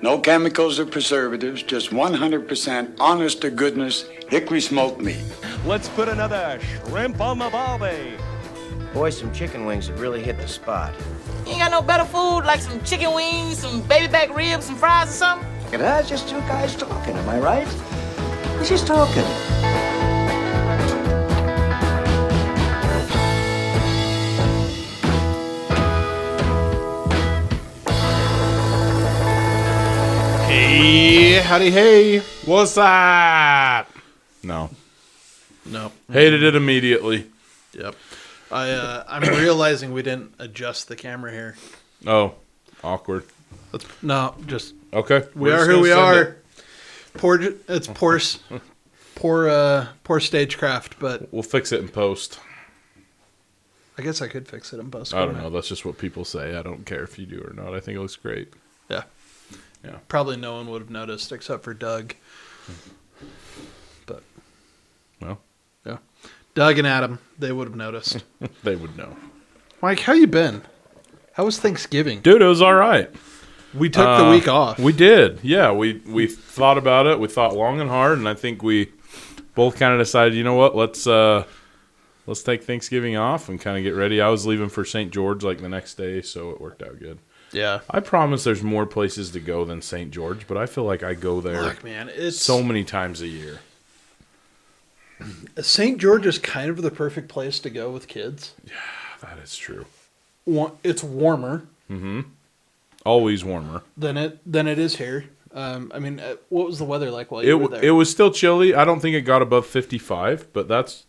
No chemicals or preservatives, just 100% honest to goodness hickory smoked meat. Let's put another shrimp on the barbie. Boy, some chicken wings have really hit the spot. You ain't got no better food, like some chicken wings, some baby back ribs, some fries or something? And that's just two guys talking, am I right? We're just talking. Hey, howdy, hey. What's up? No. Hated it immediately. Yep. I'm realizing we didn't adjust the camera here. Oh, awkward. No, just Okay. we are who we are. It's poor stagecraft, but We'll fix it in post. I guess I could fix it in post. I don't know. That's just what people say. I don't care if you do or not. I think it looks great. Yeah. Yeah. Probably no one would have noticed except for Doug. But Well, yeah, Doug and Adam, they would have noticed. they would know. Mike, how you been? How was Thanksgiving? Dude, it was all right. We took the week off. We did. Yeah, we thought about it. We thought long and hard, and I think we both kind of decided, you know what, let's take Thanksgiving off and kind of get ready. I was leaving for St. George like the next day, so it worked out good. Yeah. I promise there's more places to go than St. George, but I feel like I go there Look, man, it's so many times a year. St. George is kind of the perfect place to go with kids. Yeah, that is true. It's warmer. Mm-hmm. Always warmer. than it is here. I mean, what was the weather like while you were there? It was still chilly. I don't think it got above 55, but that's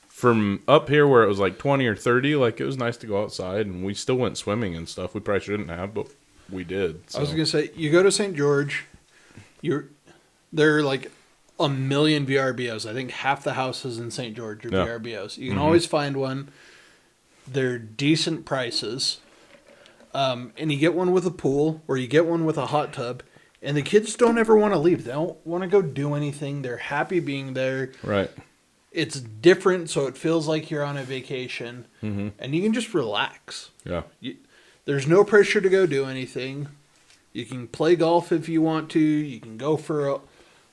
from up here where it was like 20 or 30. Like, it was nice to go outside, and we still went swimming and stuff. We probably shouldn't have, but we did. So. I was gonna say, you go to St. George, there are like a million VRBOs. I think half the houses in St. George are VRBOs. You can always find one. They're decent prices. And you get one with a pool, or you get one with a hot tub, and the kids don't ever want to leave. They don't want to go do anything. They're happy being there. Right. It's different, so it feels like you're on a vacation, and you can just relax. Yeah. There's no pressure to go do anything. You can play golf if you want to. You can go for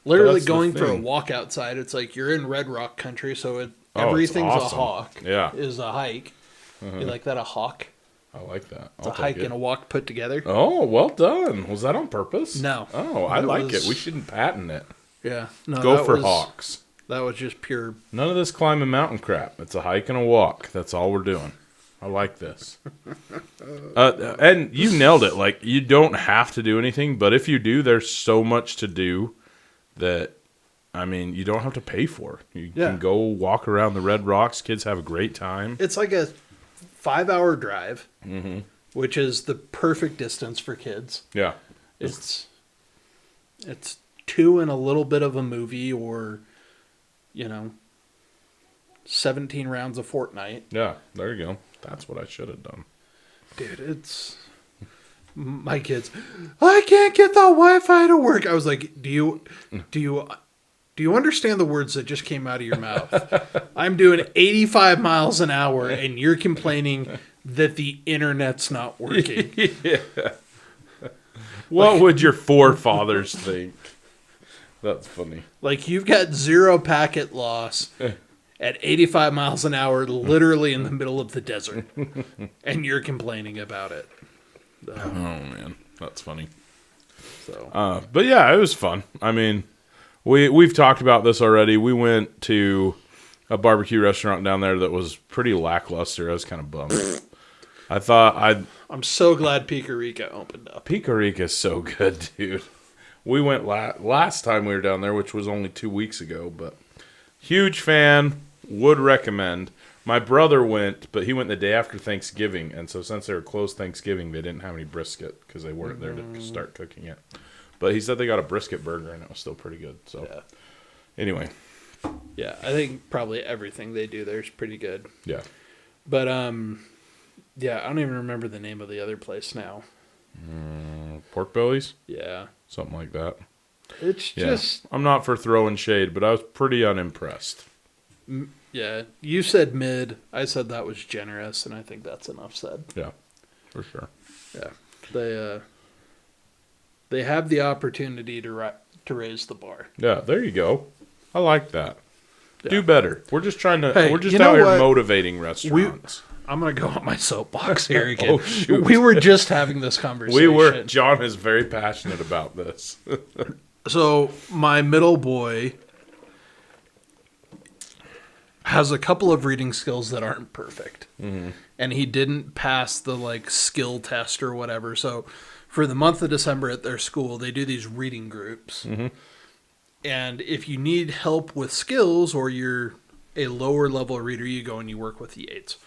literally going for a walk outside. It's like you're in Red Rock country, so everything's awesome. a hawk. Yeah. Is a hike. You like that, a hawk? I like that. It's a hike and a walk put together. Oh, well done. Was that on purpose? No. Oh, I like it. We shouldn't patent it. Yeah. No. Go for hawks. That was just pure. None of this climbing mountain crap. It's a hike and a walk. That's all we're doing. I like this. And you nailed it. Like, you don't have to do anything, but if you do, there's so much to do that, I mean, you don't have to pay for. You can go walk around the Red Rocks. Kids have a great time. It's like a 5-hour drive, which is the perfect distance for kids. Yeah. It's 2 and a little bit of a movie, or 17 rounds of Fortnite. Yeah, there you go. That's what I should have done. Dude, it's my kids. I can't get the Wi-Fi to work. I was like, do you understand the words that just came out of your mouth? I'm doing 85 miles an hour, and you're complaining that the internet's not working. Yeah. What would your forefathers think? That's funny. Like, you've got 0 packet loss at 85 miles an hour, literally in the middle of the desert, and you're complaining about it. Oh, man. That's funny. So, but yeah, it was fun. I mean, we've talked about this already. We went to a barbecue restaurant down there that was pretty lackluster. I was kind of bummed. I'm so glad Pico Rica opened up. Pico Rica is so good, dude. We went last time we were down there, which was only 2 weeks ago, but huge fan, would recommend. My brother went, but he went the day after Thanksgiving, and so since they were closed Thanksgiving, they didn't have any brisket because they weren't there to start cooking it. But he said they got a brisket burger, and it was still pretty good. So, Anyway. Yeah, I think probably everything they do there is pretty good. Yeah. But, yeah, I don't even remember the name of the other place now. Pork bellies? Yeah. Something like that. It's just... I'm not for throwing shade, but I was pretty unimpressed. Yeah. You said mid. I said that was generous, and I think that's enough said. Yeah. For sure. Yeah. They, They have the opportunity to raise the bar. Yeah, there you go. I like that. Yeah. Do better. We're just trying to. Hey, we're just you know out here what? motivating restaurants. I'm gonna go on my soapbox here again. Oh, shoot. We were just having this conversation. We were. John is very passionate about this. So my middle boy has a couple of reading skills that aren't perfect, and he didn't pass the like skill test or whatever. So for the month of December at their school, they do these reading groups, and if you need help with skills or you're a lower level reader, you go and you work with the eights,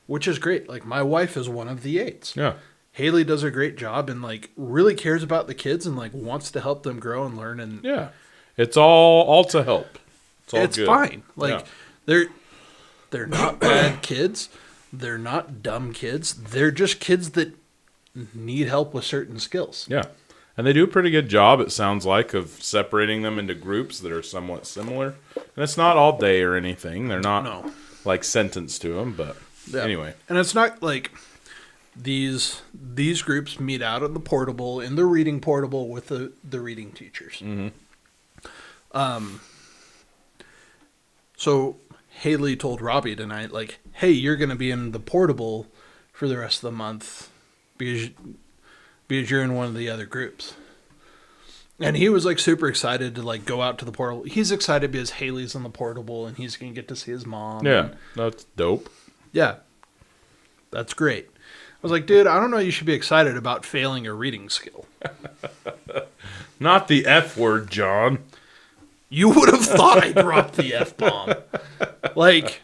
which is great. Like my wife is one of the eights. Yeah. Haley does a great job and like really cares about the kids and like wants to help them grow and learn, and Yeah. It's all to help. It's all it's good. fine. Like Yeah. they're not bad kids. They're not dumb kids. They're just kids that need help with certain skills. Yeah. And they do a pretty good job, it sounds like, of separating them into groups that are somewhat similar. And it's not all day or anything. They're not like sentenced to them, but anyway. And it's not like these groups meet out at the portable, in the reading portable with the reading teachers. So Haley told Robbie tonight, like, hey, you're going to be in the portable for the rest of the month because you're in one of the other groups. And he was like super excited to like go out to the portable. He's excited because Haley's in the portable and he's going to get to see his mom. Yeah, And, that's dope. yeah, that's great. I was like, dude, I don't know. You should be excited about failing a reading skill. Not the F word, John. You would have thought I dropped the F-bomb. Like,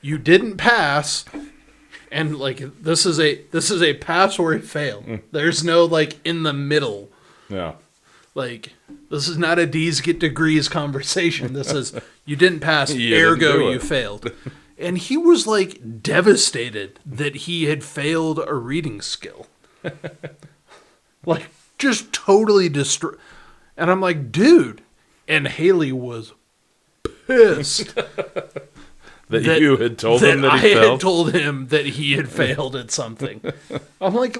you didn't pass, and like this is a pass or a fail. There's no like in the middle. Yeah. Like, this is not a D's get degrees conversation. This is you didn't pass, You didn't ergo do it. you failed. And he was like devastated that he had failed a reading skill. Like, just totally destroyed. And I'm like, dude. And Haley was pissed That you had told him that I he failed. had told him that he had failed at something. I'm like,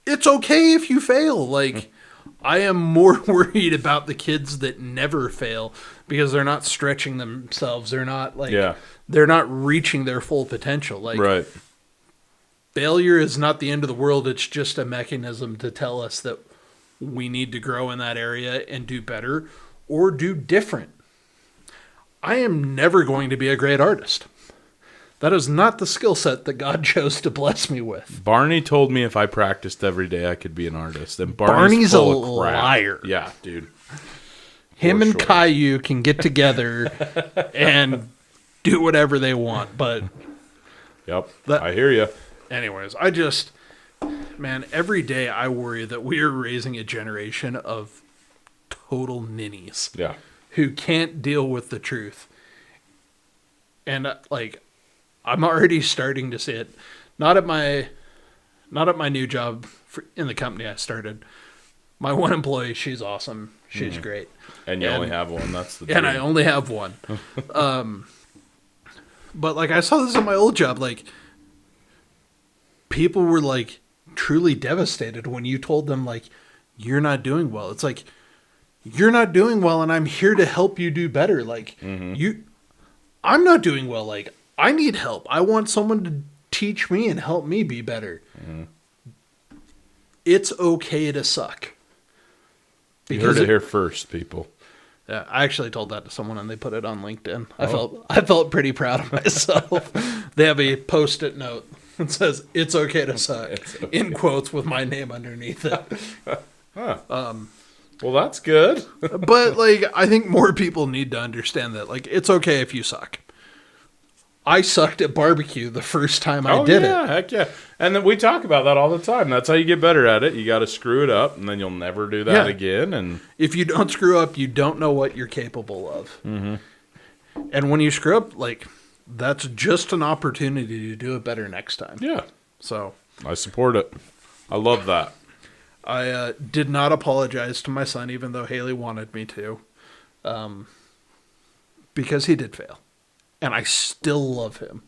it's okay if you fail. Like, I am more worried about the kids that never fail because they're not stretching themselves. They're not like, they're not reaching their full potential. Like, Right. failure is not the end of the world. It's just a mechanism to tell us that we need to grow in that area and do better or do different. I am never going to be a great artist. That is not the skill set that God chose to bless me with. Barney told me if I practiced every day, I could be an artist. And Barney's full a of crap. liar. Yeah, dude. Him For and sure. Caillou can get together and do whatever they want. But Yep. That- I hear you. anyways, man, every day I worry that we are raising a generation of total ninnies Yeah. who can't deal with the truth. And like, I'm already starting to see it. Not at my new job in the company I started. My one employee, she's awesome. She's great. And you only have one. That's the dream. And I only have one. But like, I saw this in my old job. Like, people were like truly devastated when you told them like, you're not doing well. It's like, you're not doing well and I'm here to help you do better. Like, I'm not doing well. Like, I need help. I want someone to teach me and help me be better. It's okay to suck. You heard it here first, people. Yeah, I actually told that to someone and they put it on LinkedIn. I felt pretty proud of myself. They have a Post-it note that says "It's okay to suck" in quotes with my name underneath it. Well, that's good. But like, I think more people need to understand that like, it's okay if you suck. I sucked at barbecue the first time I did it. Heck yeah. And then we talk about that all the time. That's how you get better at it. You got to screw it up, and then you'll never do that again. And If you don't screw up, you don't know what you're capable of. And when you screw up, like, that's just an opportunity to do it better next time. yeah, So I support it. I love that. I did not apologize to my son, even though Haley wanted me to, because he did fail. And I still love him.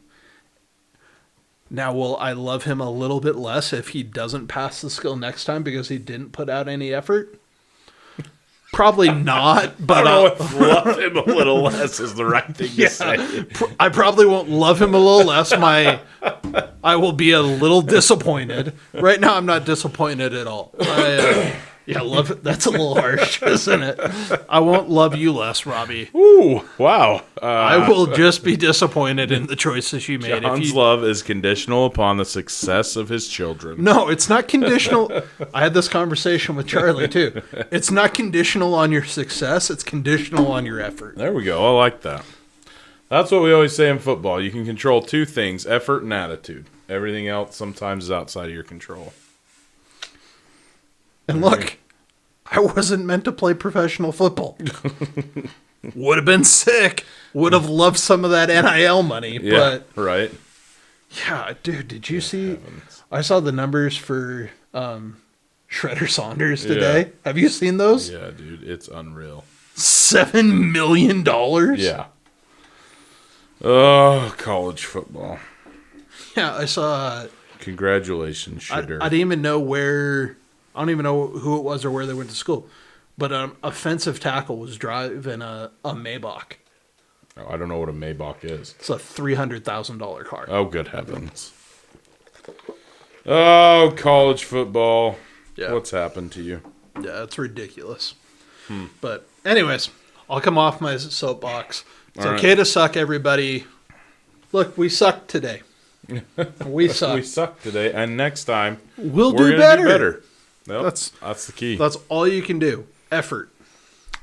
Now, will I love him a little bit less if he doesn't pass the skill next time because he didn't put out any effort? Probably not, but I don't know if love him a little less is the right thing to say. I probably won't love him a little less. I will be a little disappointed. Right now, I'm not disappointed at all. Love it. That's a little harsh, isn't it? I won't love you less, Robbie. Ooh, wow. I will just be disappointed in the choices you made. John's love is conditional upon the success of his children. No, it's not conditional. I had this conversation with Charlie, too. It's not conditional on your success. It's conditional on your effort. There we go. I like that. That's what we always say in football. You can control two things, effort and attitude. Everything else sometimes is outside of your control. And look, I wasn't meant to play professional football. Would have been sick. Would have loved some of that NIL money. Yeah, But right. yeah, dude, did you see? Heavens. I saw the numbers for Shredder Saunders today. Yeah. Have you seen those? Yeah, dude, it's unreal. $7 million? Yeah. Oh, college football. Yeah, I saw. Congratulations, Shredder. I didn't even know where. I don't even know who it was or where they went to school. But an offensive tackle was driving a Maybach. Oh, I don't know what a Maybach is. It's a $300,000 car. Oh, good heavens. Oh, college football. Yeah. What's happened to you? Yeah, it's ridiculous. But anyways, I'll come off my soapbox. It's All okay to suck, everybody. Look, we sucked today. We suck. We suck today, and next time We'll we're do gonna better. do better. Yep, That's the key. That's all you can do. Effort.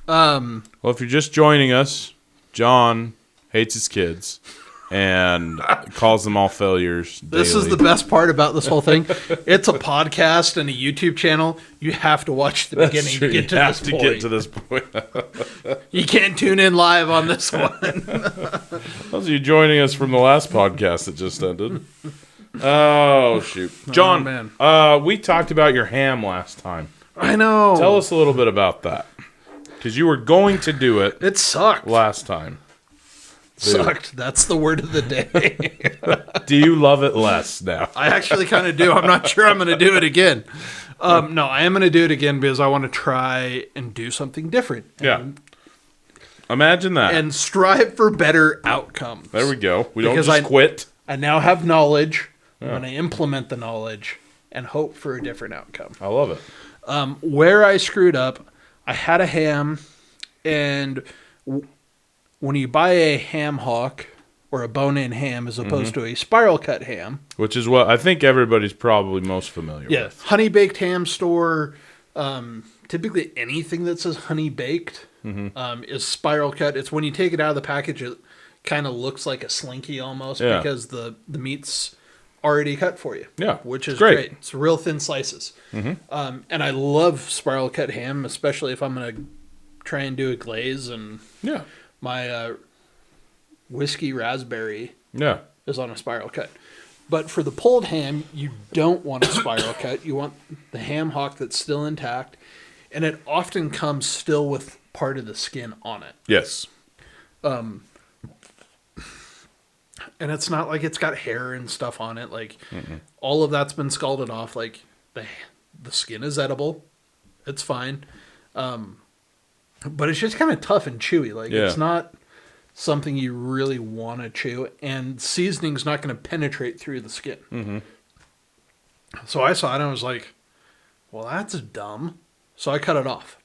Well, if you're just joining us, John hates his kids and calls them all failures daily. This is the best part about this whole thing. It's a podcast and a YouTube channel. You have to watch the beginning to get to this point. Get to this point. You can't tune in live on this one. Those of you joining us from the last podcast that just ended. Oh, shoot. John, man. We talked about your ham last time. I know. Tell us a little bit about that. Because you were going to do it It sucked. last time. Sucked. That's the word of the day. Do you love it less now? I actually kind of do. I'm not sure I'm going to do it again. No, I am going to do it again because I want to try and do something different. Yeah. Imagine that. And strive for better outcomes. There we go. We don't Because just quit. I now have knowledge. I'm going to implement the knowledge and hope for a different outcome. I love it. Where I screwed up, I had a ham, and when you buy a ham hock or a bone-in ham as opposed to a spiral cut ham, Which is what I think everybody's probably most familiar with. honey baked ham store, typically anything that says honey baked is spiral cut. It's when you take it out of the package, it kind of looks like a slinky almost because the meat's already cut for you. Yeah, which is great. great. It's real thin slices. And I love spiral cut ham, especially if I'm going to try and do a glaze. And my whiskey raspberry is on a spiral cut. But for the pulled ham, you don't want a spiral cut. You want the ham hock that's still intact. And it often comes still with part of the skin on it. Yes. And it's not like it's got hair and stuff on it. Like all of that's been scalded off. Like the skin is edible. It's fine. But it's just kind of tough and chewy. Like it's not something you really want to chew. And seasoning's not going to penetrate through the skin. So I saw it and I was like, well, that's dumb. So I cut it off.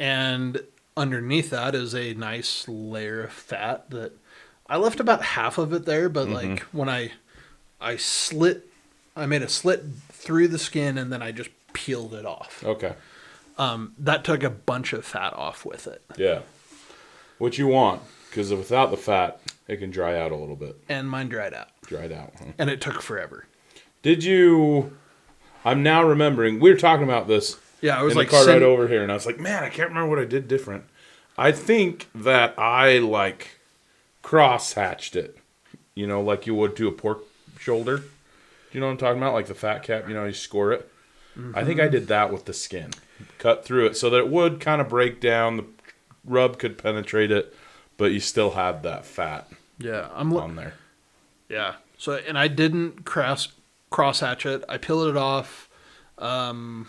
And underneath that is a nice layer of fat that I left about half of it there, but like when I made a slit through the skin and then I just peeled it off. Okay. That took a bunch of fat off with it. Yeah. What you want, because without the fat, it can dry out a little bit. And mine dried out. Dried out, huh? And it took forever. Did you... I'm now remembering, we were talking about this Yeah, I was in like... the car right over here, and I was like, man, I can't remember what I did different. I think that I, like, cross-hatched it, you know, like you would to a pork shoulder. Do you know what I'm talking about? Like the fat cap, you know, you score it. I think I did that with the skin. Cut through it so that it would kind of break down, the rub could penetrate it, but you still had that fat Yeah, on there. Yeah, So, and I didn't cross hatch it. I peeled it off, and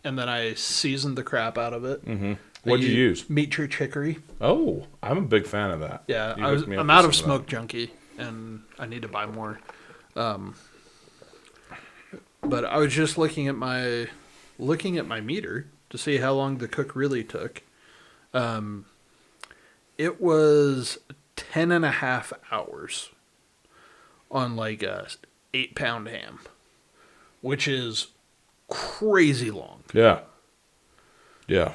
then I seasoned the crap out of it. Mm-hmm. What'd you use? Meat church hickory. Oh, I'm a big fan of that. Yeah, You hooked me up I'm with out some of that. smoke junkie, and I need to buy more. But I was just looking at my meter to see how long the cook really took. It was 10.5 hours on like a 8-pound ham, which is crazy long. Yeah. Yeah.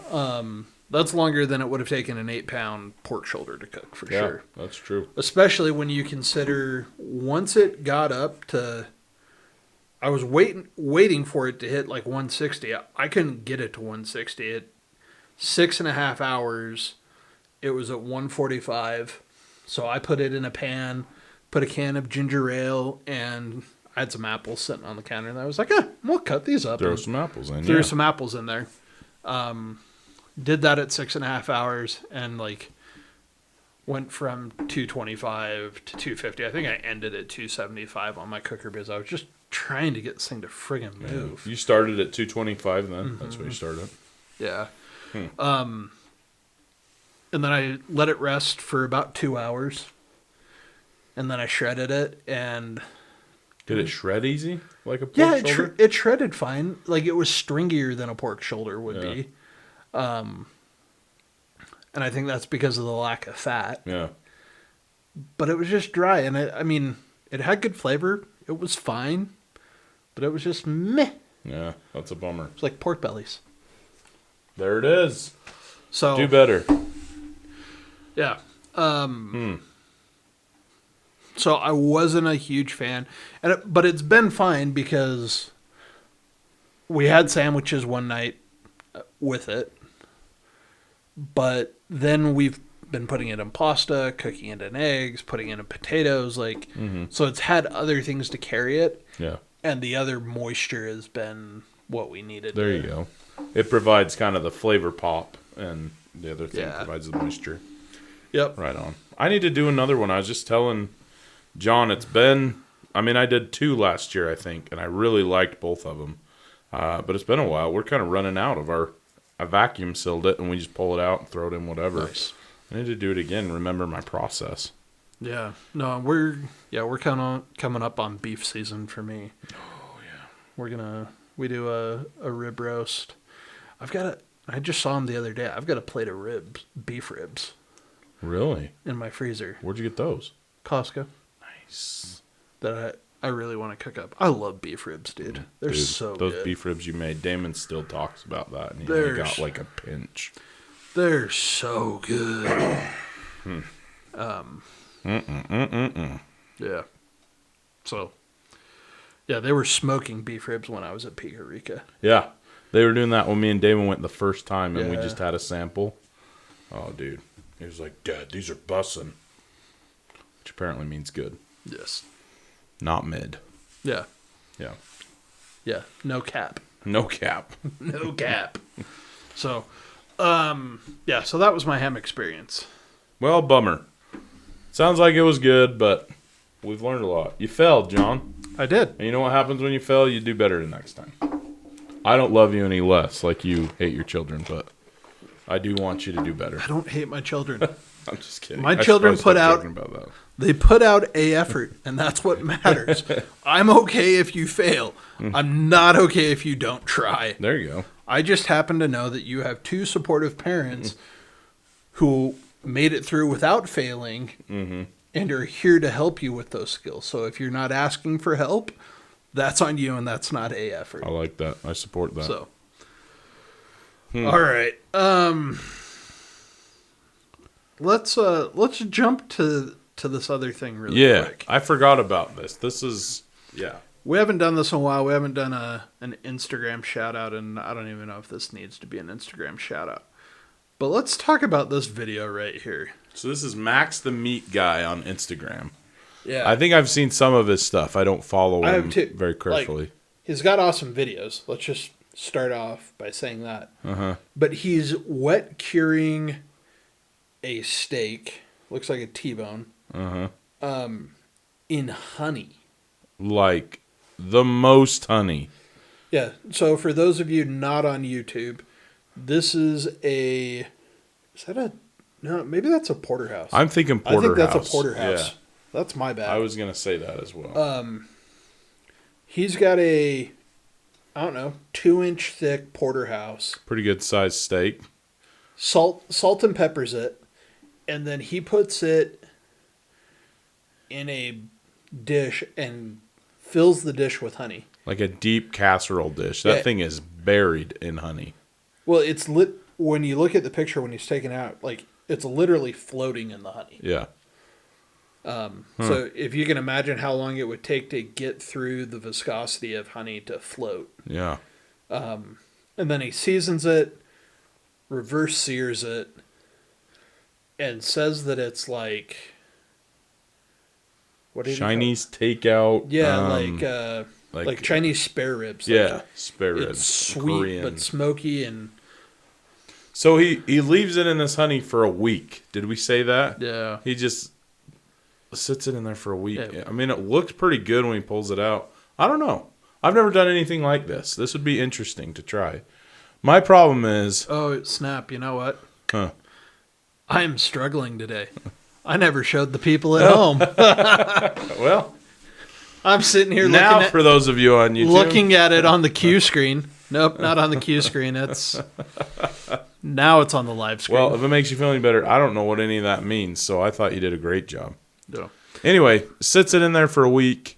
That's longer than it would have taken an 8-pound pork shoulder to cook for Yeah, sure. that's true. Especially when you consider once it got up to, I was waiting for it to hit like 160. I couldn't get it to 160. At 6.5 hours, it was at 145. So I put it in a pan, put a can of ginger ale, and I had some apples sitting on the counter. And I was like, we'll cut these up. Throw and some apples in. threw Yeah. some apples in there. Did that at 6.5 hours and like went from 225 to 250. I think I ended at 275 on my cooker because I was just trying to get this thing to friggin' move. You started at 225 then? Mm-hmm. That's what you started. Yeah. And then I let it rest for about 2 hours. And then I shredded it and... Did it shred easy? Like a pork Yeah, shoulder? it shredded fine. Like it was stringier than a pork shoulder would be. And I think that's because of the lack of fat. Yeah. But it was just dry. And it had good flavor. It was fine. But it was just meh. Yeah, that's a bummer. It's like pork bellies. There it is. So Do better. yeah. So I wasn't a huge fan, but it's been fine because we had sandwiches one night with it, but then we've been putting it in pasta, cooking it in eggs, putting it in potatoes, like so it's had other things to carry it, Yeah. and the other moisture has been what we needed. There you go. It provides kind of the flavor pop, and the other thing provides the moisture. Yep. Right on. I need to do another one. I was just telling John, I did 2 last year, I think, and I really liked both of them. But it's been a while. We're kind of running out of I vacuum sealed it, and we just pull it out and throw it in whatever. Nice. I need to do it again, remember my process. Yeah. No, we're kind of coming up on beef season for me. Oh, We do a rib roast. I just saw them the other day. I've got a plate of beef ribs Really? in my freezer. Where'd you get those? Costco. Nice. That I really want to cook up. I love beef ribs, dude. They're so those good. beef ribs you made, Damon still talks about that, and he They're only got like a pinch. They're so good. Yeah. So, yeah, they were smoking beef ribs when I was at Pico Rica. Yeah, they were doing that when me and Damon went the first time, and we Yeah. just had a sample. Oh, dude. He was like, Dad, these are bussin'. Which apparently means good. Yes. Not mid. Yeah. Yeah. Yeah. No cap. No cap. No cap. So, yeah, so that was my ham experience. Well, bummer. Sounds like it was good, but we've learned a lot. You failed, John. I did. And you know what happens when you fail? You do better the next time. I don't love you any less, like you hate your children, but I do want you to do better. I don't hate my children. I'm just kidding. My I should children probably put stop out- joking about that. They put out a effort, and that's what matters. I'm okay if you fail. I'm not okay if you don't try. There you go. I just happen to know that you have 2 supportive parents who made it through without failing and are here to help you with those skills. So if you're not asking for help, that's on you, and that's not a effort. I like that. I support that. So, all right. Let's jump to this other thing really quick. I forgot about this. This is, We haven't done this in a while. We haven't done an Instagram shout out, and I don't even know if this needs to be an Instagram shout out. But let's talk about this video right here. So this is Max the Meat Guy on Instagram. Yeah. I think I've seen some of his stuff. I don't follow I have him too. very carefully. He's got awesome videos. Let's just start off by saying that. Uh-huh. But he's wet curing a steak. Looks like a T-bone. Uh-huh. in honey. Like the most honey. Yeah. So for those of you not on YouTube, this is a. Is that a? No, maybe that's a porterhouse. I'm thinking porterhouse. I think that's a porterhouse. Yeah. That's my bad. I was going to say that as well. He's got a, I don't know, 2-inch thick porterhouse. Pretty good sized steak. Salt and peppers it, and then he puts it in a dish and fills the dish with honey. Like a deep casserole dish. That thing is buried in honey. Well, it's lit when you look at the picture when he's taken out, like it's literally floating in the honey. Yeah. So if you can imagine how long it would take to get through the viscosity of honey to float. Yeah. And then he seasons it, reverse sears it, and says that it's like what did he Chinese takeout. Yeah, like Chinese spare ribs. Yeah, like, spare ribs. It's sweet Korean. but smoky and. So he leaves it in this honey for a week. Did we say that? Yeah. He just sits it in there for a week. Yeah. I mean, it looks pretty good when he pulls it out. I don't know. I've never done anything like this. This would be interesting to try. My problem is... Oh, snap. You know what? Huh. I am struggling today. I never showed the people at home. Well... I'm sitting here now looking for those of you on YouTube. Looking at it on the Q screen. Nope, not on the Q screen. Now it's on the live screen. Well, if it makes you feel any better, I don't know what any of that means, so I thought you did a great job. No. Anyway, sits it in there for a week.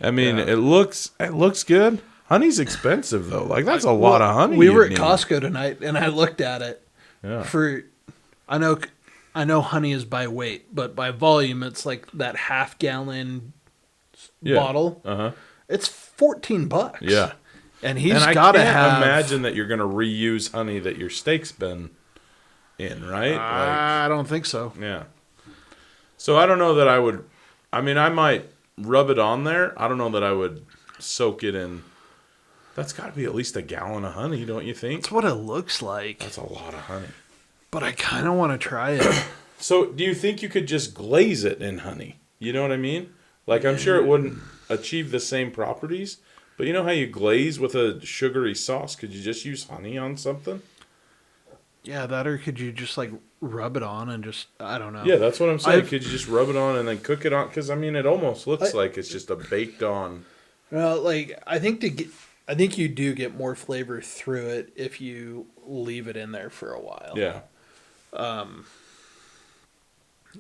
I mean, it looks good. Honey's expensive though. Like that's a lot of honey. We were at Costco tonight, and I looked at it. Yeah. I know honey is by weight, but by volume, it's like that half-gallon bottle. Uh-huh. It's $14. Yeah. And he's got to have. Imagine that you're going to reuse honey that your steak's been in, right? I don't think so. Yeah. So I don't know that I would. I mean, I might rub it on there. I don't know that I would soak it in. That's got to be at least a gallon of honey, don't you think? That's what it looks like. That's a lot of honey. But I kind of want to try it. So do you think you could just glaze it in honey? You know what I mean? Like, I'm sure it wouldn't achieve the same properties. But you know how you glaze with a sugary sauce? Could you just use honey on something? Yeah, that or could you just like rub it on and just, I don't know. Yeah, that's what I'm saying. Could you just rub it on and then cook it on? Because, I mean, it almost looks like it's just a baked on. Well, like, I think you do get more flavor through it if you leave it in there for a while. Yeah.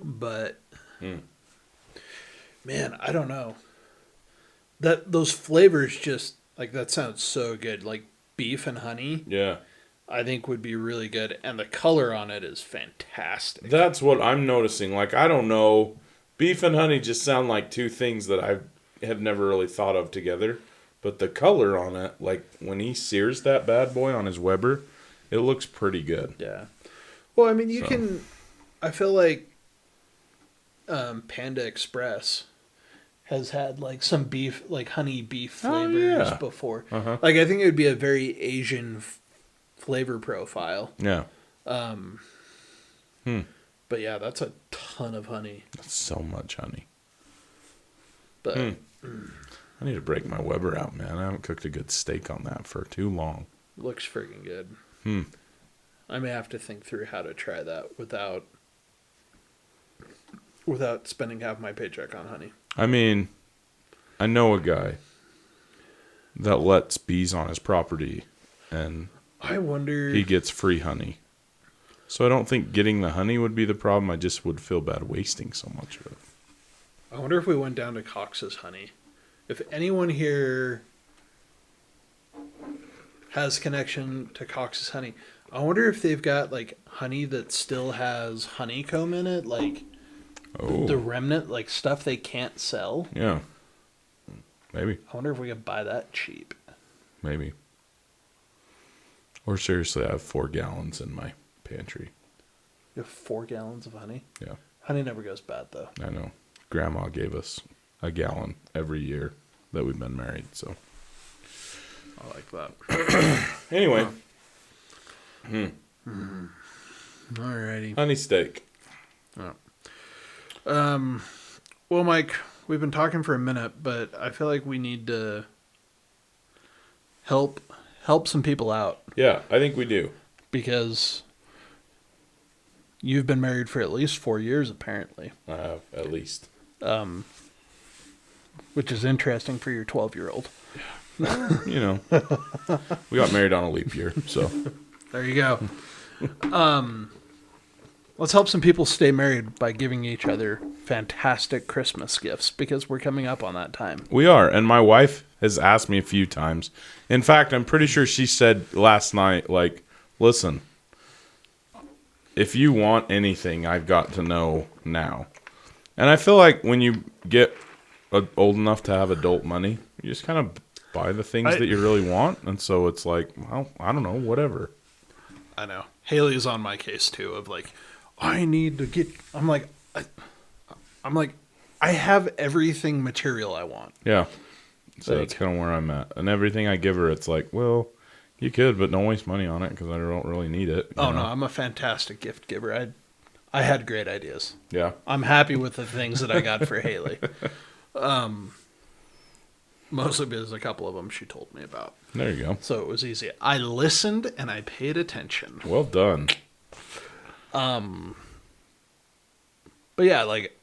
But, man, I don't know. Those flavors just, like, that sounds so good. Like, beef and honey, Yeah. I think would be really good. And the color on it is fantastic. That's what I'm noticing. Like, I don't know. Beef and honey just sound like two things that I have never really thought of together. But the color on it, like, when he sears that bad boy on his Weber, it looks pretty good. Yeah. Well, I mean, you can, I feel like Panda Express has had like some beef, like honey beef flavors before. Uh-huh. Like I think it would be a very Asian flavor profile. Yeah. But yeah, that's a ton of honey. That's so much honey. But I need to break my Weber out, man. I haven't cooked a good steak on that for too long. looks freaking good. I may have to think through how to try that without spending half my paycheck on honey. I mean, I know a guy that lets bees on his property, and I wonder he gets free honey. So I don't think getting the honey would be the problem. I just would feel bad wasting so much of it. I wonder if we went down to Cox's honey. If anyone here has connection to Cox's honey, I wonder if they've got like honey that still has honeycomb in it, like the remnant, like stuff they can't sell. Yeah. Maybe. I wonder if we could buy that cheap. Maybe. Or seriously, I have 4 gallons in my pantry. You have 4 gallons of honey? Yeah. Honey never goes bad, though. I know. Grandma gave us a gallon every year that we've been married, so. I like that. Anyway. Alrighty. Honey steak. Well, Mike, we've been talking for a minute, but I feel like we need to help some people out Yeah, I think we do. because you've been married for at least 4 years, apparently, I have, at least. which is interesting for your 12-year-old. You know, we got married on a leap year, so. There you go. Let's help some people stay married by giving each other fantastic Christmas gifts because we're coming up on that time. We are, and my wife has asked me a few times. In fact, I'm pretty sure she said last night, like, listen, if you want anything, I've got to know now. And I feel like when you get old enough to have adult money, you just kind of buy the things that you really want. And so it's like, well, I don't know, whatever. I know. Haley's on my case too of like, I need to get, I'm like, I have everything material I want. Yeah. So that's kind of where I'm at. And everything I give her, it's like, well, you could, but don't waste money on it because I don't really need it. Oh, no, I'm a fantastic gift giver. I had great ideas. Yeah. I'm happy with the things that I got for Haley. Mostly because a couple of them she told me about. There you go. So it was easy. I listened and I paid attention. Well done. But yeah, like,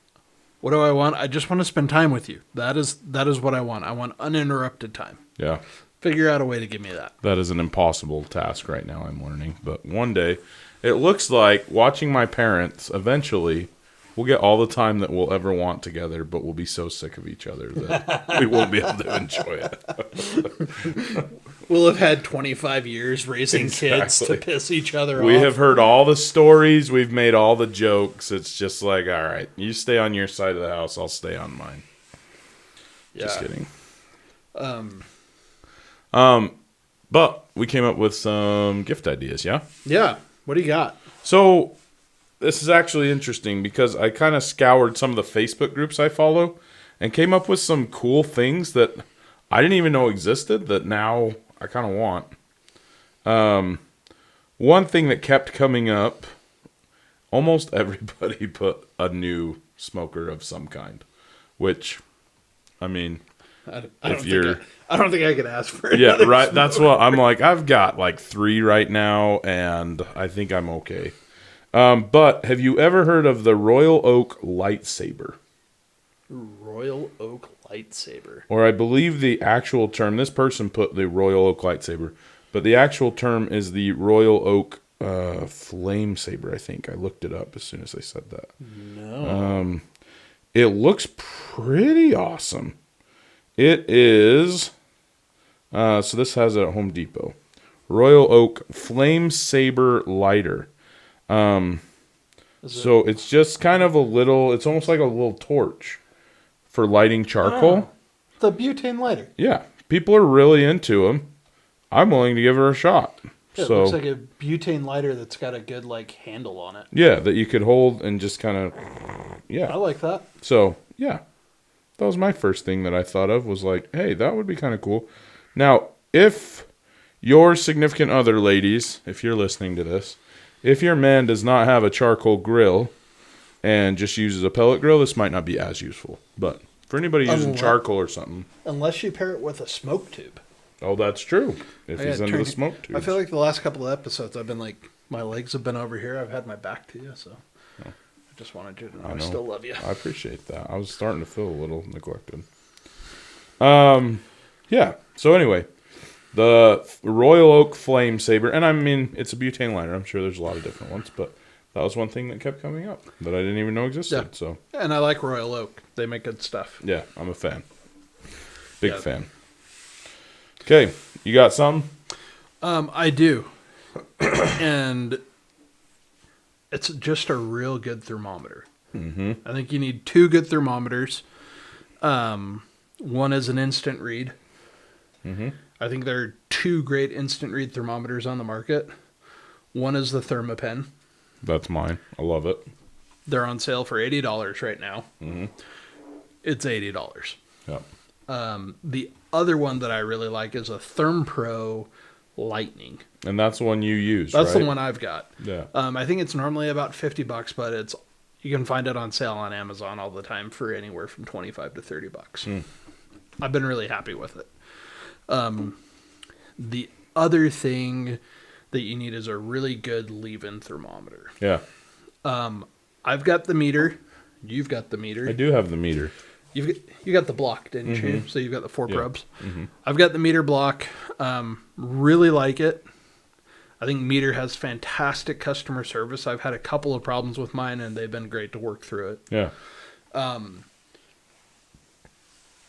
what do I want? I just want to spend time with you. That is what I want. I want uninterrupted time. Yeah. Figure out a way to give me that. That is an impossible task right now, I'm learning. But one day, it looks like watching my parents, eventually, we'll get all the time that we'll ever want together, but we'll be so sick of each other that we won't be able to enjoy it. We'll have had 25 years raising kids to piss each other off. We have heard all the stories. We've made all the jokes. It's just like, all right, you stay on your side of the house. I'll stay on mine. Just kidding. But we came up with some gift ideas, yeah? Yeah. What do you got? So this is actually interesting because I kind of scoured some of the Facebook groups I follow and came up with some cool things that I didn't even know existed that now I kind of want. One thing that kept coming up, almost everybody put a new smoker of some kind, which, I mean, I don't think I could ask for it. Yeah, right. That's what I'm like. I've got like 3 right now, and I think I'm okay. But have you ever heard of the Royal Oak lightsaber? Royal Oak lightsaber. Or I believe the actual term, this person put the Royal Oak lightsaber, but the actual term is the Royal Oak flame saber, I think. I looked it up as soon as I said that. No. It looks pretty awesome. It is, so this has it at Home Depot. Royal Oak Flame Saber Lighter. So it's just kind of a little, it's almost like a little torch for lighting charcoal. The butane lighter. Yeah, people are really into them. I'm willing to give her a shot. Yeah, So it looks like a butane lighter that's got a good like handle on it. yeah, that you could hold and just kind of, yeah. I like that. So, yeah. That was my first thing that I thought of was like, hey, that would be kind of cool. Now, if your significant other, ladies, if you're listening to this, if your man does not have a charcoal grill and just uses a pellet grill, this might not be as useful. But for anybody using charcoal or something. Unless you pair it with a smoke tube. Oh, that's true. If he's into the smoke tubes. I feel like the last couple of episodes I've been like, my legs have been over here. I've had my back to you, so... I just wanted you to know I still love you. I appreciate that. I was starting to feel a little neglected. Yeah. So anyway, the Royal Oak Flame Saber, and I mean, it's a butane lighter. I'm sure there's a lot of different ones, but that was one thing that kept coming up that I didn't even know existed. Yeah. So, and I like Royal Oak. They make good stuff. yeah, I'm a fan. Big fan. Okay, you got some? I do. And it's just a real good thermometer. Mm-hmm. I think you need 2 good thermometers. One is an instant read. Mm-hmm. I think there are 2 great instant read thermometers on the market. One is the Thermapen. That's mine. I love it. They're on sale for $80 right now. Mm-hmm. It's $80. Yep. The other one that I really like is a ThermPro Lightning. And that's the one you use, That's right? the one I've got. Yeah. I think it's normally about $50, but it's You can find it on sale on Amazon all the time for anywhere from $25 to $30. I've been really happy with it. The other thing that you need is a really good leave-in thermometer. Yeah. I've got the meter. You've got the meter. I do have the meter. You got the block, didn't you? So you've got the 4 probes. I've got the meter block. Really like it. I think Meter has fantastic customer service. I've had a couple of problems with mine, and they've been great to work through it. Yeah.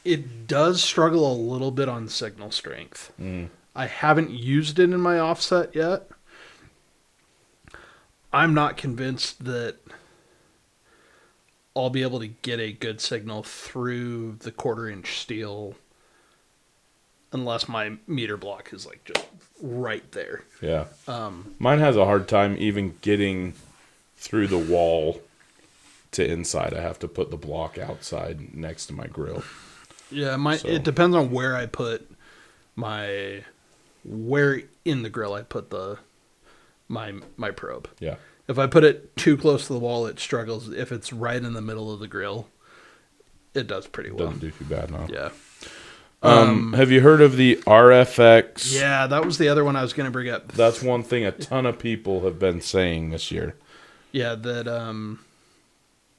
It does struggle a little bit on signal strength. I haven't used it in my offset yet. I'm not convinced that I'll be able to get a good signal through the 1/4-inch steel unless my meter block is like just right there. Yeah. Mine has a hard time even getting through the wall to inside. I have to put the block outside next to my grill. Yeah, it depends on where I put where in the grill I put my probe. Yeah. If I put it too close to the wall, it struggles. If it's right in the middle of the grill, it does pretty well. Doesn't do too bad, no. Yeah. Have you heard of the RFX? Yeah, that was the other one I was going to bring up. That's one thing a ton of people have been saying this year. Yeah, that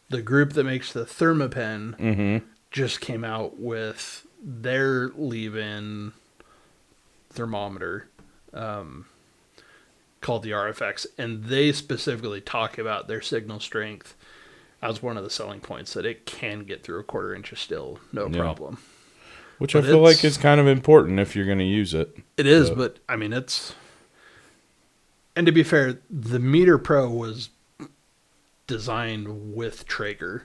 the group that makes the Thermapen just came out with their leave-in thermometer called the RFX, and they specifically talk about their signal strength as one of the selling points, that it can get through a 1/4 inch still, no problem. Which I feel like is kind of important if you're going to use it. It is, but I mean, it's... And to be fair, the Meter Pro was designed with Traeger,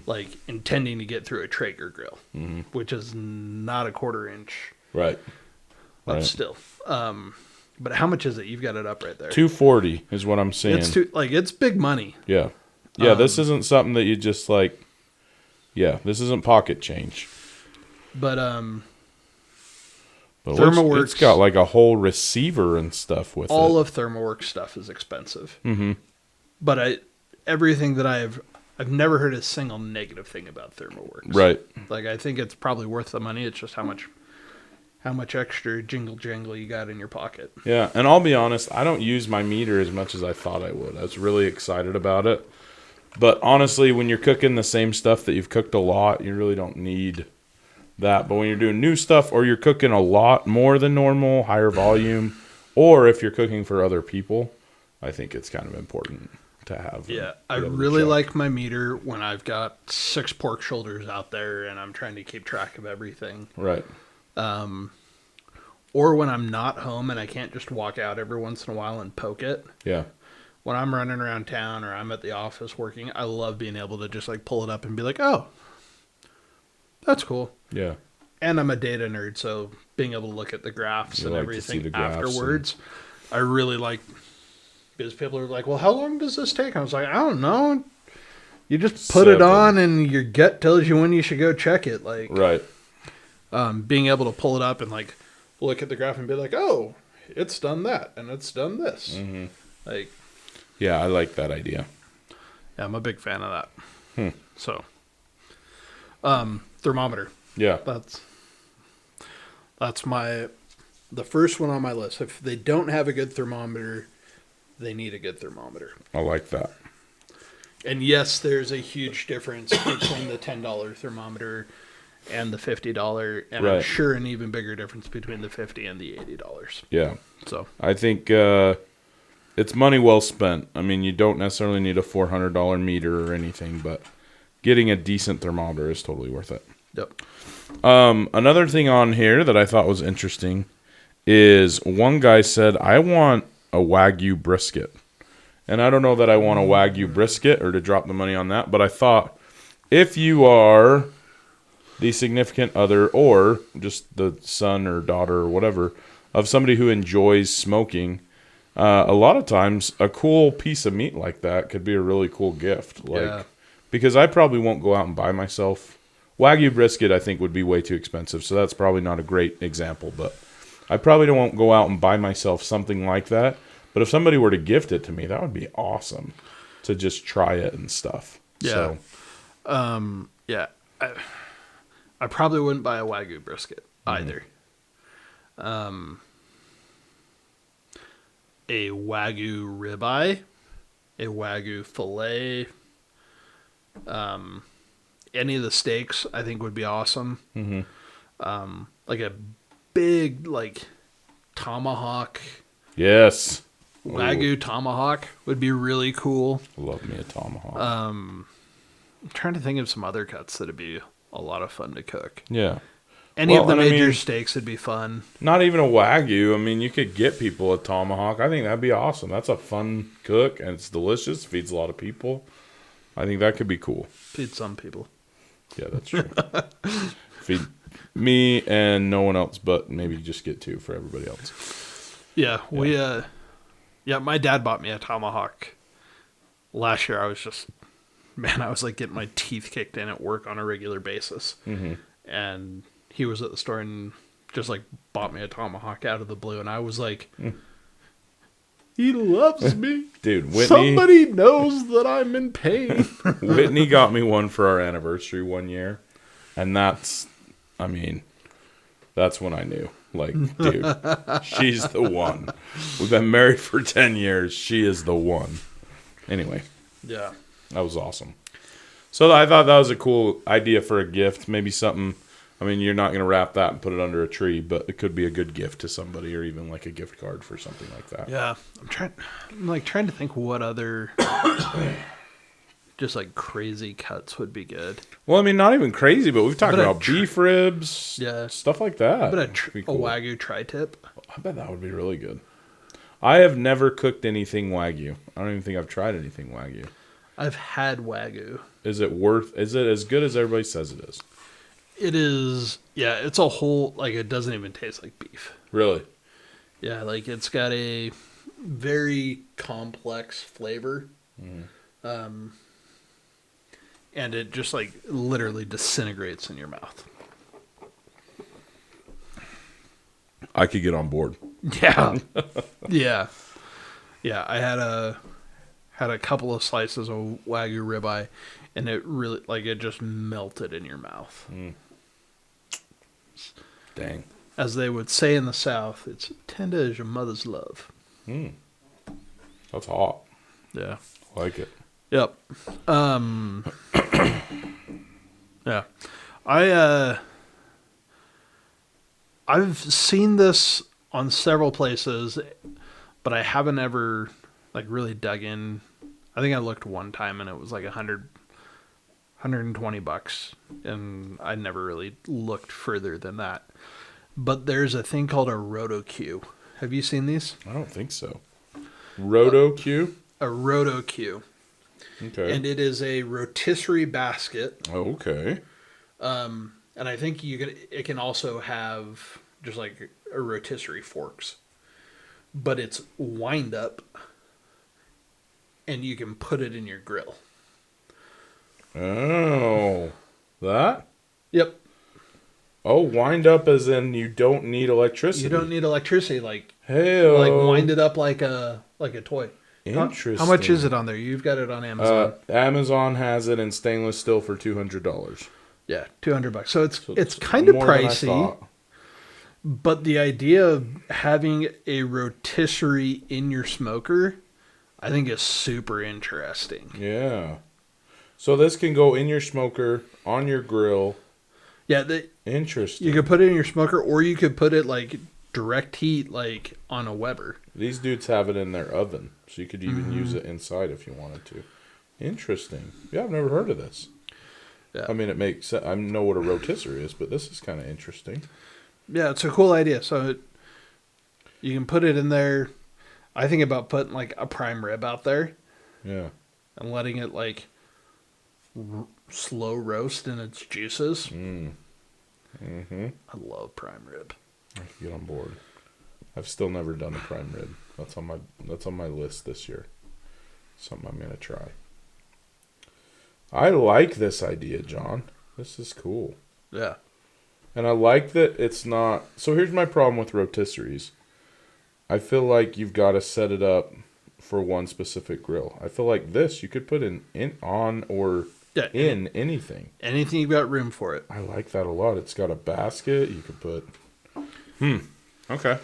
like intending to get through a Traeger grill, which is not a 1/4 inch. Right. But still. But how much is it? You've got it up right there. $240 is what I'm seeing. It's big money. Yeah. Yeah, this isn't something that you just like... Yeah, this isn't pocket change. But ThermoWorks, it's got like a whole receiver and stuff with all it. of ThermoWorks stuff is expensive. But everything that I've never heard a single negative thing about ThermoWorks. Right. Like, I think it's probably worth the money. It's just how much extra jingle jangle you got in your pocket. Yeah, and I'll be honest, I don't use my meter as much as I thought I would. I was really excited about it. But honestly, when you're cooking the same stuff that you've cooked a lot, you really don't need that. But when you're doing new stuff, or you're cooking a lot more than normal, higher volume, or if you're cooking for other people, I think it's kind of important to have. Yeah, I really like my meter when I've got 6 pork shoulders out there and I'm trying to keep track of everything. Right. Or when I'm not home and I can't just walk out every once in a while and poke it. Yeah. When I'm running around town or I'm at the office working, I love being able to just like pull it up and be like, oh, that's cool. Yeah. And I'm a data nerd, so being able to look at the graphs and everything afterwards, I really like, because people are like, well, how long does this take? I was like, I don't know. You just put it on and your gut tells you when you should go check it. Like, right. Being able to pull it up and like look at the graph and be like, oh, it's done that and it's done this. Like, yeah, I like that idea. Yeah, I'm a big fan of that. So, thermometer. Yeah. That's the first one on my list. If they don't have a good thermometer, they need a good thermometer. I like that. And yes, there's a huge difference between the $10 thermometer and the $50, and I'm sure an even bigger difference between the $50 and the $80. Yeah. So I think it's money well spent. I mean, you don't necessarily need a $400 meter or anything, but getting a decent thermometer is totally worth it. Yep. Another thing on here that I thought was interesting is one guy said, I want a Wagyu brisket. And I don't know that I want a Wagyu brisket or to drop the money on that, but I thought if you are the significant other or just the son or daughter or whatever of somebody who enjoys smoking, a lot of times a cool piece of meat like that could be a really cool gift. Because I probably won't go out and buy myself Wagyu brisket. I think would be way too expensive, so that's probably not a great example, but I probably won't go out and buy myself something like that. But if somebody were to gift it to me, that would be awesome to just try it and stuff. Yeah. So, Yeah. I probably wouldn't buy a Wagyu brisket either. A Wagyu ribeye, a Wagyu filet, any of the steaks I think would be awesome. Like a big tomahawk, yes. Wagyu tomahawk would be really cool. Love me a tomahawk. I'm trying to think of some other cuts that'd be a lot of fun to cook. Yeah. Any of the and I major mean, steaks would be fun. Not even a Wagyu. I mean, you could get people a tomahawk. I think that'd be awesome. That's a fun cook, and it's delicious. Feeds a lot of people. I think that could be cool. Feed some people. Yeah, that's true. Feed me and no one else, but maybe just get two for everybody else. Yeah, my dad bought me a tomahawk last year. I was like getting my teeth kicked in at work on a regular basis. And he was at the store and just like bought me a tomahawk out of the blue. And I was like, he loves me. Dude, Whitney. Somebody knows that I'm in pain. Whitney got me one for our anniversary one year. And that's when I knew. Like, dude, she's the one. We've been married for 10 years. She is the one. Anyway. Yeah. That was awesome. So I thought that was a cool idea for a gift. Maybe something, you're not going to wrap that and put it under a tree, but it could be a good gift to somebody or even like a gift card for something like that. Yeah. I'm trying to think what other just like crazy cuts would be good. Well, not even crazy, but we've talked But about beef ribs, stuff like that. But Be a cool. Wagyu tri-tip. I bet that would be really good. I have never cooked anything Wagyu. I don't even think I've tried anything Wagyu. I've had Wagyu. Is it as good as everybody says it is? It is, yeah, it's a whole, it doesn't even taste like beef. Really? Yeah, it's got a very complex flavor. And it just, literally disintegrates in your mouth. I could get on board. Yeah. Yeah. Yeah, I had a couple of slices of Wagyu ribeye, and it really, it just melted in your mouth. Dang. As they would say in the South, it's tender as your mother's love. That's hot. Yeah. I like it. Yep. Yeah. I've seen this on several places, but I haven't ever really dug in. I think I looked one time and it was $120, and I never really looked further than that. But there's a thing called a roto-Q. Have you seen these? I don't think so. Roto-Q? A roto-Q. Okay. And it is a rotisserie basket. Oh, okay. And I think it can also have just a rotisserie forks. But it's wind up, and you can put it in your grill. Oh. That? Yep. Oh, wind up as in you don't need electricity. You don't need electricity, Hey-o. wind it up like a toy. Interesting. How much is it on there? You've got it on Amazon. Amazon has it in stainless steel for $200. Yeah, $200. So it's kind of more than I pricey. thought. But the idea of having a rotisserie in your smoker, I think is super interesting. Yeah. So this can go in your smoker, on your grill. Yeah, Interesting. you could put it in your smoker, or you could put it direct heat on a Weber. These dudes have it in their oven, so you could even use it inside if you wanted to. Interesting. Yeah, I've never heard of this. Yeah. It makes sense. I know what a rotisserie is, but this is kind of interesting. Yeah, it's a cool idea. So you can put it in there. I think about putting a prime rib out there. Yeah. And letting it slow roast in its juices. I love prime rib. I can get on board. I've still never done a prime rib. That's on my list this year. Something I'm gonna try. I like this idea, John. This is cool. Yeah. And I like that it's not... So here's my problem with rotisseries. I feel like you've got to set it up for one specific grill. I feel like this you could put in on or in anything. Anything you've got room for it. I like that a lot. It's got a basket. You could put. Okay.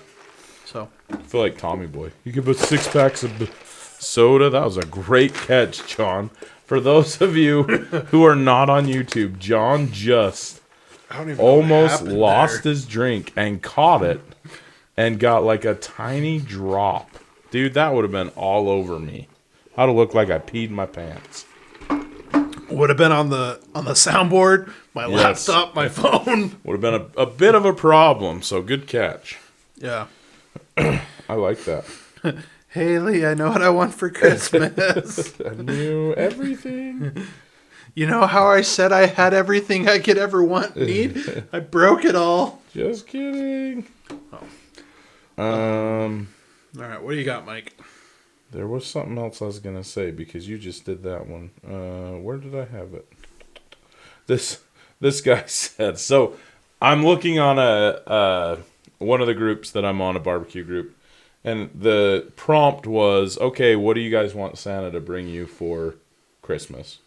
So I feel like Tommy Boy. You could put 6 packs of soda. That was a great catch, John. For those of you who are not on YouTube, John just almost lost his drink and caught it and got like a tiny drop. Dude, that would have been all over me. I'd have looked like I peed my pants. Would have been on the soundboard, my laptop, my phone. Would have been a bit of a problem, so good catch. Yeah. I like that. Haley, I know what I want for Christmas. I knew everything. You know how I said I had everything I could ever want and need? I broke it all. Just kidding. All right, what do you got, Mike? There was something else I was going to say because you just did that one. Where did I have it? This guy said, so I'm looking on one of the groups that I'm on, a barbecue group, and the prompt was, okay, what do you guys want Santa to bring you for Christmas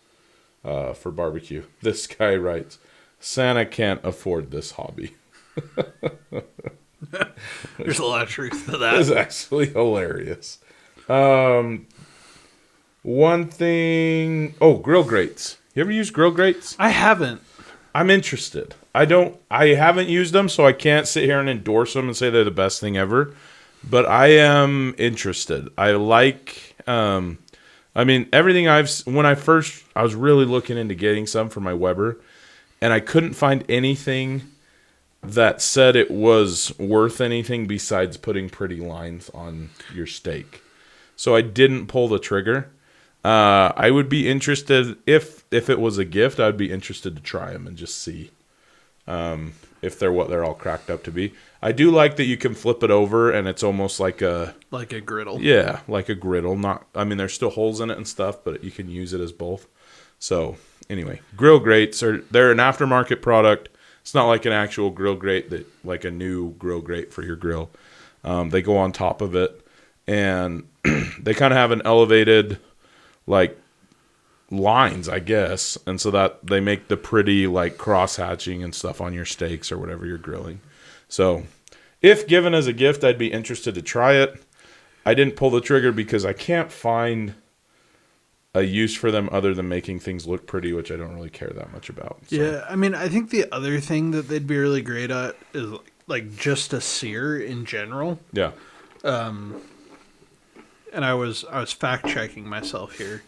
for barbecue? This guy writes, Santa can't afford this hobby. There's a lot of truth to that. It's actually hilarious. One thing... Oh, grill grates. You ever use grill grates? I haven't. I'm interested. I haven't used them, so I can't sit here and endorse them and say they're the best thing ever. But I am interested. I like... everything when I was really looking into getting some for my Weber, and I couldn't find anything that said it was worth anything besides putting pretty lines on your steak. So I didn't pull the trigger. I would be interested, if it was a gift, I would be interested to try them and just see if they're what they're all cracked up to be. I do like that you can flip it over and it's almost like a griddle. Yeah, like a griddle. There's still holes in it and stuff, but you can use it as both. So anyway, grill grates they're an aftermarket product. It's not like an actual grill grate like a new grill grate for your grill. They go on top of it, and they kind of have an elevated like lines, I guess, and so that they make the pretty like cross hatching and stuff on your steaks or whatever you're grilling. So if given as a gift, I'd be interested to try it. I didn't pull the trigger because I can't find a use for them other than making things look pretty, which I don't really care that much about. So. Yeah, I think the other thing that they'd be really great at is like just a sear in general. Yeah. And I was fact checking myself here.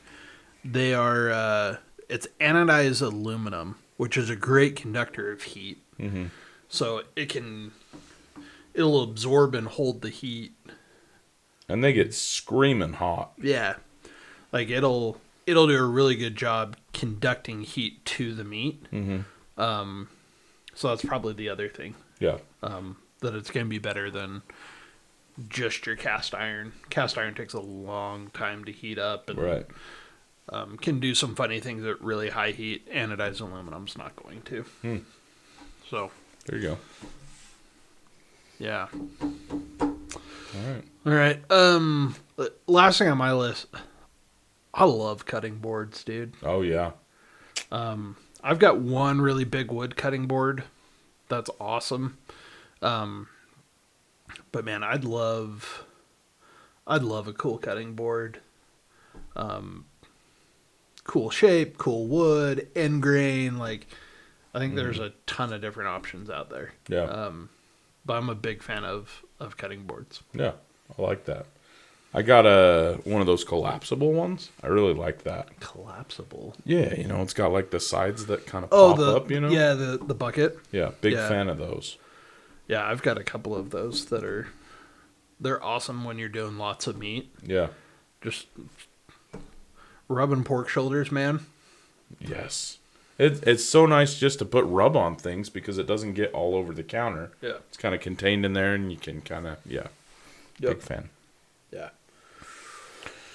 They are it's anodized aluminum, which is a great conductor of heat. Mm-hmm. So it'll absorb and hold the heat. And they get screaming hot. Yeah. Like it'll do a really good job conducting heat to the meat. Mm-hmm. So that's probably the other thing. Yeah. That it's going to be better than just your cast iron. Cast iron takes a long time to heat up and right. Can do some funny things at really high heat. Anodized aluminum's not going to. So there you go. Yeah. All right. Last thing on my list. I love cutting boards, dude. Oh yeah. I've got one really big wood cutting board. That's awesome. But man, I'd love a cool cutting board. Cool shape, cool wood, end grain. Like, I think there's a ton of different options out there. Yeah. But I'm a big fan of cutting boards. Yeah, I like that. I got one of those collapsible ones. I really like that. Collapsible? Yeah, it's got like the sides that kind of pop up, Yeah, the bucket. Yeah, big fan of those. Yeah, I've got a couple of those they're awesome when you're doing lots of meat. Yeah. Just rubbing pork shoulders, man. Yes. It's so nice just to put rub on things because it doesn't get all over the counter. Yeah. It's kind of contained in there and you can kind of, Big fan. Yeah.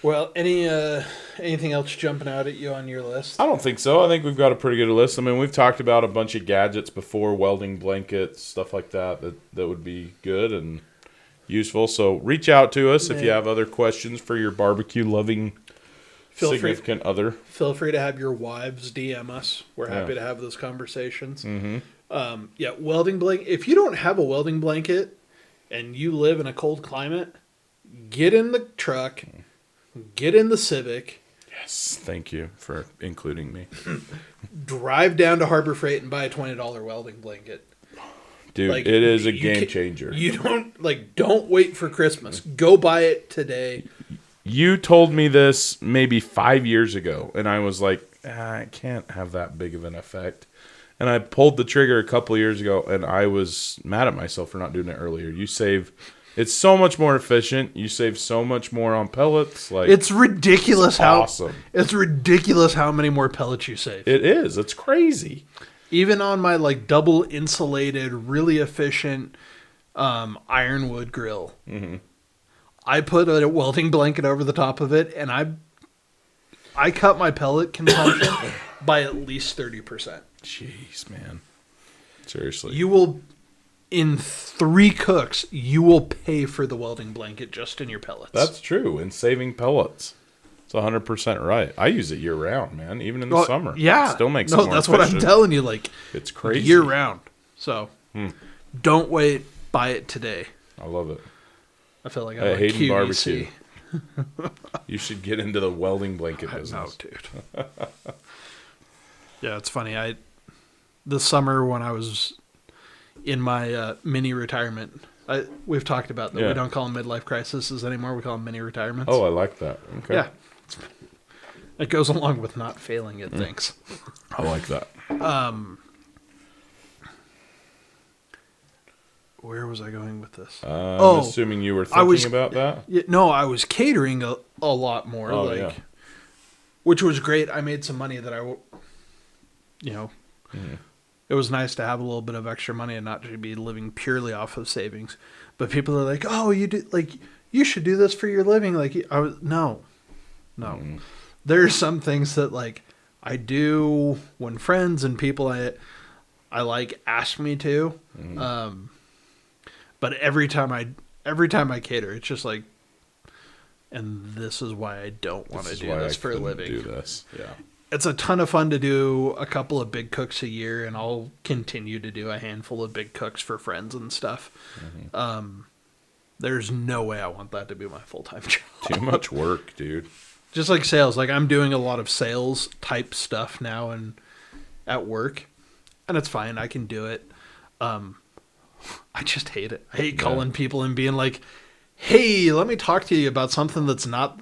Well, anything else jumping out at you on your list? I don't think so. I think we've got a pretty good list. I mean, we've talked about a bunch of gadgets before, welding blankets, stuff like that would be good. And useful. So reach out to us if you have other questions for your barbecue-loving significant other. Feel free to have your wives DM us. We're happy to have those conversations. Welding blanket. If you don't have a welding blanket and you live in a cold climate, get in the truck, get in the Civic. Yes, thank you for including me. Drive down to Harbor Freight and buy a $20 welding blanket. Dude, it is a game changer. You don't wait for Christmas. Go buy it today. You told me this maybe 5 years ago, and I was like, it can't have that big of an effect. And I pulled the trigger a couple of years ago, and I was mad at myself for not doing it earlier. It's so much more efficient. You save so much more on pellets. It's ridiculous awesome. It's ridiculous how many more pellets you save. It is. It's crazy. Even on my double insulated, really efficient ironwood grill, I put a welding blanket over the top of it, and I cut my pellet consumption by at least 30%. Jeez, man. Seriously. You will, in 3 cooks, you will pay for the welding blanket just in your pellets. That's true. And saving pellets. It's 100% right. I use it year round, man. Even in the summer. Yeah. It still makes it more that's efficient. what I'm telling you. It's crazy. Year round. So, don't wait. Buy it today. I love it. I feel like I'm a Hayden QVC. Barbecue. You should get into the welding blanket business. No, dude. Yeah, it's funny. This summer when I was in my mini retirement, we've talked about that. Yeah. We don't call them midlife crises anymore. We call them mini retirements. Oh, I like that. Okay. Yeah. It goes along with not failing at things. I like that. Where was I going with this? I'm assuming you were thinking about that? Yeah, no, I was catering a lot more. Which was great. I made some money that it was nice to have a little bit of extra money and not to be living purely off of savings. But people are like, "Oh, you should do this for your living." No. There's some things that I do when friends and people I ask me to. But every time I cater, it's just and this is why I don't want to do this for a living. Do this. Yeah. It's a ton of fun to do a couple of big cooks a year, and I'll continue to do a handful of big cooks for friends and stuff. There's no way I want that to be my full-time job. Too much work, dude. Just like sales. I'm doing a lot of sales type stuff now and at work, and it's fine. I can do it. I just hate it. I hate calling people and being like, "Hey, let me talk to you about something that's not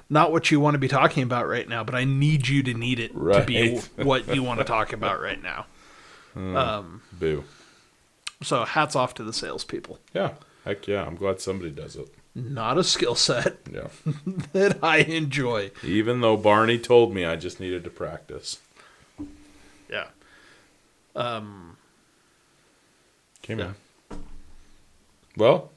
what you want to be talking about right now, but I need you to need it to be what you want to talk about right now." Boo. So hats off to the salespeople. Yeah. Heck yeah. I'm glad somebody does it. Not a skill set Yeah. that I enjoy. Even though Barney told me I just needed to practice. Yeah. Okay, man. Well,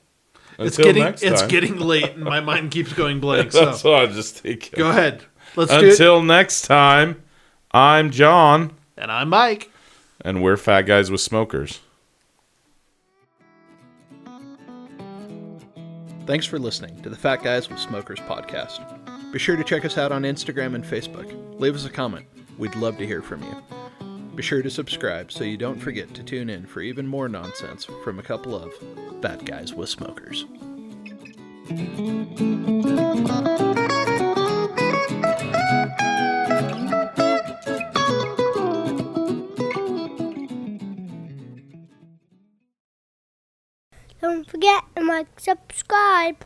It's next time. getting late and my mind keeps going blank. That's So what I'm just thinking. go ahead. Let's do it. Until next time, I'm John. And I'm Mike. And we're Fat Guys with Smokers. Thanks for listening to the Fat Guys with Smokers podcast. Be sure to check us out on Instagram and Facebook. Leave us a comment. We'd love to hear from you. Be sure to subscribe so you don't forget to tune in for even more nonsense from a couple of Fat Guys with Smokers. Don't forget to subscribe.